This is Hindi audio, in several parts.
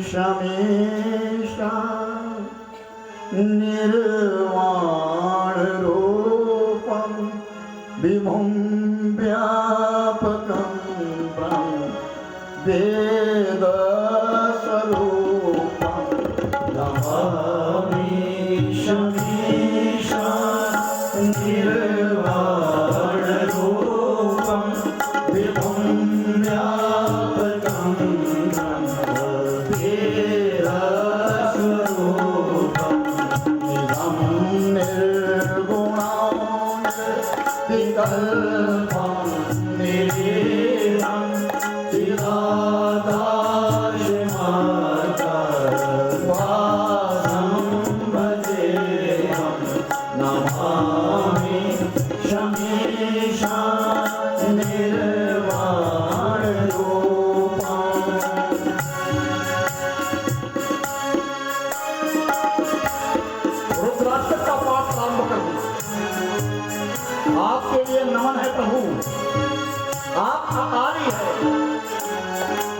शमीशा निर्वाण रूपं विभुं व्यापकं ब्रह्म वेदस्वरूपं नमामि शमीशा निर्वाण रूपं विभुं व्यापकं विकल्पं निरीहं चिदाकाशमाकाशवासं भजेऽहं नमामि शमीशा निर्वाणरूपम्। रुद्राक्षर का पाठ आरंभ कर दिया। आपके लिए नमन है प्रभु, आप अकाली है।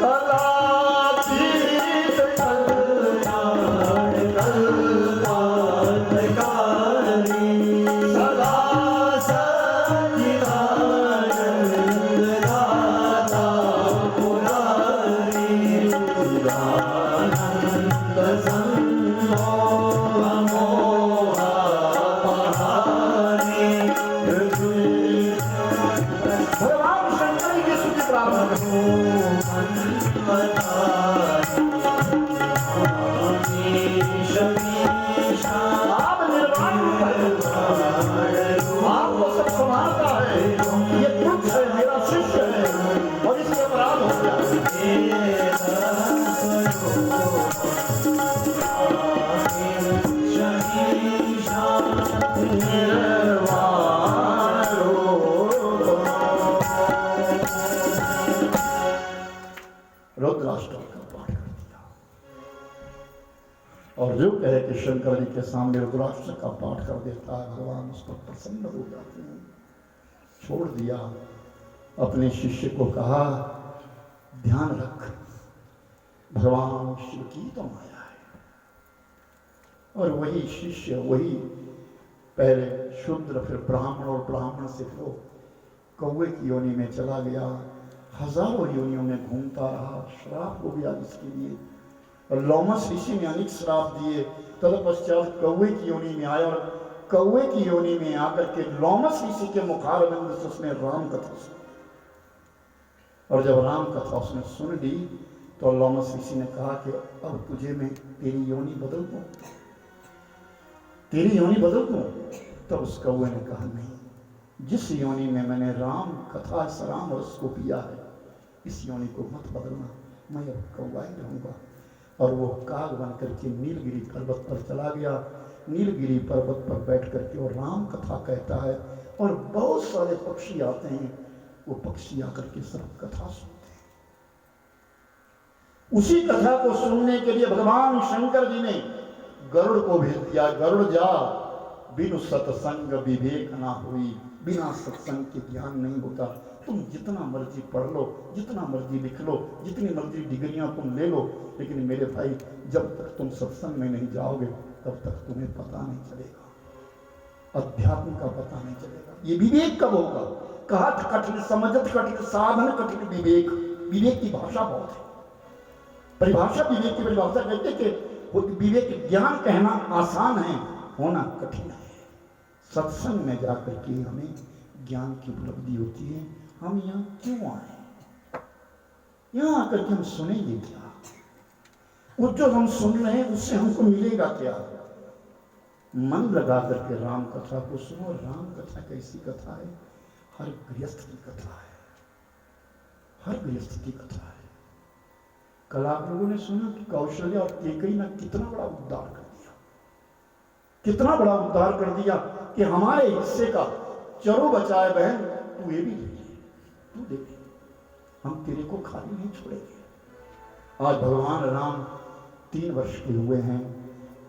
कलातीत कल्याण कल्पांतकारी सदा सच्चिदानंद दाता पुरारी चिदानंद संमोह मोहापहारी भगवान शंकर की स्तुति प्राप्त करो। आप निर्वाण आपको सब संभालता है। ये तुच्छ है, मेरा शिष्य है और इससे अपराध हो गया। रुद्राष्टक का पाठ कर दिया और जो कहे कि शंकर जी के सामने रुद्राष्टक का पाठ कर देता है, भगवान उस पर प्रसन्न हो जाते हैं। छोड़ दिया, अपने शिष्य को कहा ध्यान रख, भगवान शिव की तो माया है। और वही शिष्य, वही पहले शूद्र फिर ब्राह्मण और ब्राह्मण से फिर कौवे की योनि में चला गया। हजारों योनियों में घूमता रहा, श्राप हो गया जिसके लिए। और लोमस ऋषि ने अनेक श्राप दिए। तदपश्चात कौवे की योनि में आया और कौवे की योनि में आकर के लोमस ऋषि के मुखारविंद से उसने राम कथा सुनी। और जब राम कथा उसने सुन ली तो लोमस ऋषि ने कहा कि अब तुझे मैं तेरी योनि बदल दूं, तेरी योनि बदल दूं। तो उस कौवे ने कहा नहीं, जिस योनि में मैंने राम कथा सराम रस को पिया है, इस योनि को मत बदलना, मैं अब कौवा ही रहूंगा। और वो काग बन करके नीलगिरी पर्वत पर चला गया। नीलगिरी पर्वत पर बैठ करके वो राम कथा कहता है और बहुत सारे पक्षी आते हैं, वो पक्षी आकर के सब कथा सुनते हैं। उसी कथा को सुनने के लिए भगवान शंकर जी ने गरुड़ को भेज दिया। गरुड़ जा, बिनु सत्संग विवेक ना हुई, बिना सत्संग के ज्ञान नहीं होता। तुम जितना मर्जी पढ़ लो, जितना मर्जी लिख लो, जितनी मर्जी डिग्रियां तुम ले लो, लेकिन मेरे भाई जब तक तुम सत्संग में नहीं जाओगे तब तक तुम्हें पता नहीं चलेगा, अध्यात्म का पता नहीं चलेगा। ये विवेक कब होगा? कहत कठिन समझत कठिन साधन कठिन विवेक। विवेक की भाषा बहुत है, परिभाषा विवेक की परिभाषा कहते कि विवेक ज्ञान कहना आसान है, होना कठिन है। सत्संग में जाकर के हमें ज्ञान की उपलब्धि होती है। हम यहाँ क्यों आए? यहाँ आकर के हम सुनेंगे क्या? वो जो हम सुन रहे हैं उससे हमको मिलेगा क्या? मन लगा करके राम कथा को सुनो। राम कथा कैसी कथा है? हर गृहस्थ की कथा है, हर गृहस्थ की कथा है। कल आप लोगों ने सुना कि कौशल्या और केकई ने कितना बड़ा उद्धार कर दिया, कितना बड़ा उद्धार कर दिया कि हमारे हिस्से का चरो बचाए बहन, तू ये भी ले, तू देख, हम तेरे को खाली नहीं छोड़ेंगे। आज भगवान राम 3 वर्ष के हुए हैं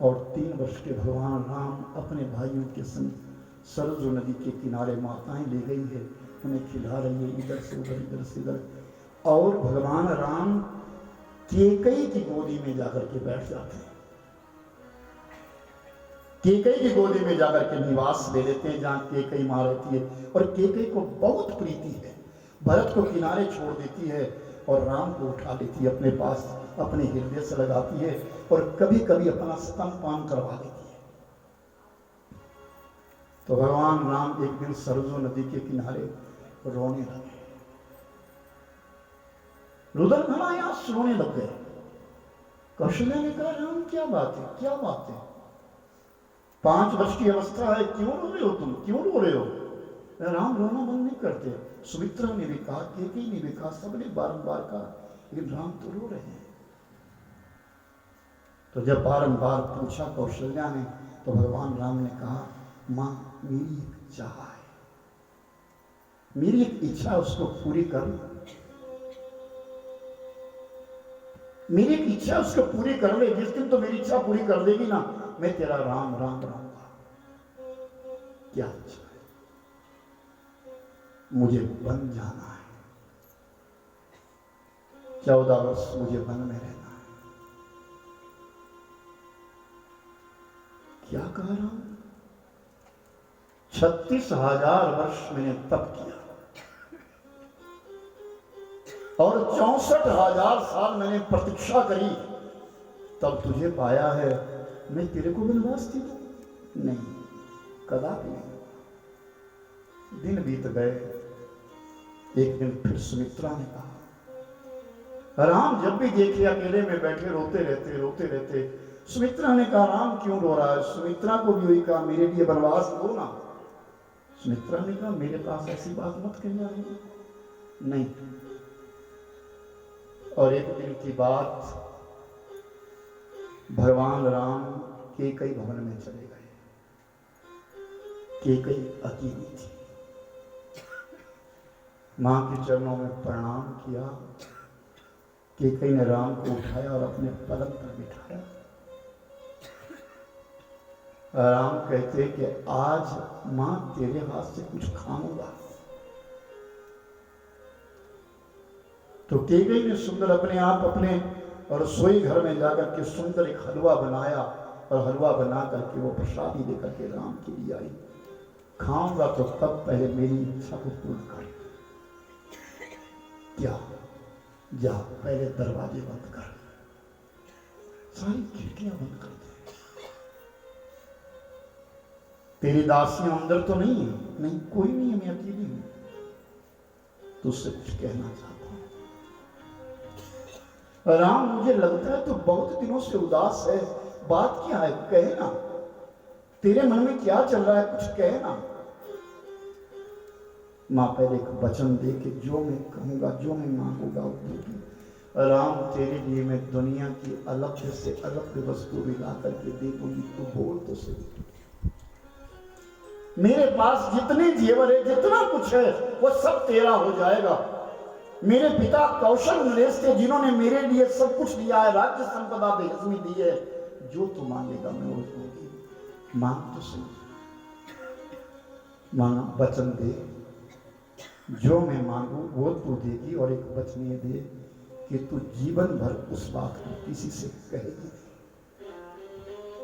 और 3 वर्ष के भगवान राम अपने भाइयों के संग सरजू नदी के किनारे माताएं ले गई है, उन्हें खिला रही है, इधर से उधर, इधर से इधर। और भगवान राम केकई की गोदी में जाकर के बैठ जाते हैं, केकई की गोदी में जाकर के निवास ले लेते हैं जहां केकई मां रहती है। और केकई को बहुत प्रीति है, भरत को किनारे छोड़ देती है और राम को उठा लेती है अपने पास, अपने हृदय से लगाती है और कभी कभी अपना स्तनपान करवा देती है। तो भगवान राम एक दिन सरजू नदी के किनारे रोने लगे, रुदन घनायास रोने लग गए। कौशल्या ने कहा, राम क्या बात है, क्या बात है, 5 वर्ष की अवस्था है, क्यों रो रहे हो तुम, क्यों रो रहे हो? राम रोना बंद नहीं करते। सुमित्रा ने भी कहा, केकई ने भी कहा, सबने बारंबार कहा, लेकिन राम तो रो रहे हैं। तो जब बारंबार पूछा कौशल्या ने, तो भगवान राम ने कहा, मां मेरी एक चाह है, मेरी एक इच्छा उसको पूरी कर, मेरी एक इच्छा उसको पूरी कर ले। जिस दिन तो मेरी इच्छा पूरी कर देगी ना, मैं तेरा राम राम रहूंगा। क्या इच्छा है? मुझे वन जाना है, 14 वर्ष मुझे वन में रहना है। क्या कह रहा हूं? 36,000 वर्ष मैंने तप किया और 64,000 साल मैंने प्रतीक्षा करी, तब तुझे पाया है। मैं तेरे को वनवास दे दूं? नहीं, कदापि नहीं। दिन बीत गए। एक दिन फिर सुमित्रा ने कहा, राम जब भी देखे अकेले में बैठे रोते रहते, रोते रहते। सुमित्रा ने कहा, राम क्यों रो रहा है? सुमित्रा को भी वही कहा, मेरे लिए वनवास दो ना। सुमित्रा ने कहा, मेरे पास ऐसी बात मत कहना है। नहीं। और एक दिन की बात, भगवान राम केकई भवन में चले गए। केकई अकेली थी, मां के चरणों में प्रणाम किया। केकई ने राम को उठाया और अपने पलंग पर बिठाया। राम कहते कि आज मां तेरे हाथ से कुछ खाऊंगा। तो केकई ने सुंदर अपने आप अपने रसोई घर में जाकर के सुंदर एक हलवा बनाया और हलवा बना करके वो प्रसादी लेकर के राम के लिए आई। खाऊंगा तो तब, पहले मेरी इच्छा को पूर्ण कर। क्या? जा पहले दरवाजे बंद कर, सारी खिड़कियां बंद कर दे। तेरी दासियां अंदर तो नहीं है? नहीं, कोई नहीं है, मैं अकेली हूं। तुझसे कुछ कहना चाहता हूं। राम मुझे लगता है तो बहुत दिनों से उदास है, बात क्या है? कहे ना, तेरे मन में क्या चल रहा है, कुछ कहे ना। मां पहले एक वचन दे कि जो मैं कहूंगा, जो मैं मांगूंगा वो दूंगी। राम तेरे लिए मैं दुनिया की अलग से अलग वस्तु भी ला करके दे दूंगी, तू बोल तो सही। मेरे पास जितने जेवर है, जितना कुछ है, वो सब तेरा हो जाएगा। मेरे पिता कौशल नरेश थे, जिन्होंने मेरे लिए सब कुछ दिया है, राज्य संपदा बेहजमी दी है। जो तू मांगेगा मैं वो दूंगी। मांग तो सही, मांगा, वचन दे, जो मैं मांगू वो तू देगी। और एक वचन ये दे कि तू जीवन भर उस बात को किसी से कहेगी।